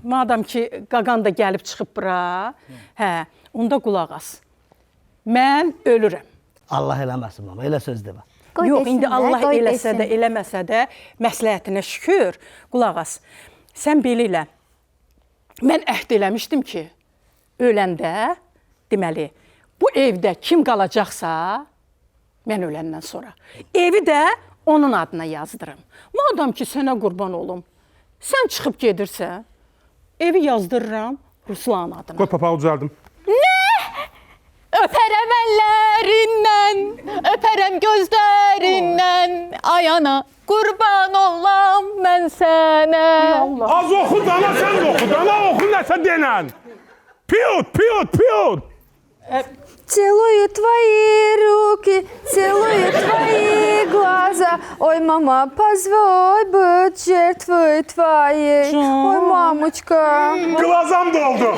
madam ki, qaqan da gəlib çıxıb bura, hə, onda qulaq as. Mən ölürəm. Allah eləməsin, mama, elə söz demə. Yox, indi Allah eləsə də, eləməsə də, məsləhətinə şükür, qulaq as. Sən belə elə, mən əhd eləmişdim ki, öləndə, deməli, bu evdə kim qalacaqsa, mən öləndən sonra, evi də onun adına yazdırım. Madam ki, sənə qurban olum, sən çıxıb gedirsən, evi yazdırıram Ruslan adına. Qoy papağı düzəldim. Öpərəm əllərindən, öpərəm gözlərindən, ay ana, qurban olam mən sənə. Az oxu dana, sən də oxu, dana oxu nəsə denən. Piyot, piyot, piyot. Целую твои руки, целую твои глаза. Ой, мама, позволь быть жертвой твоей. Ой, мамочка. Glazam doldu.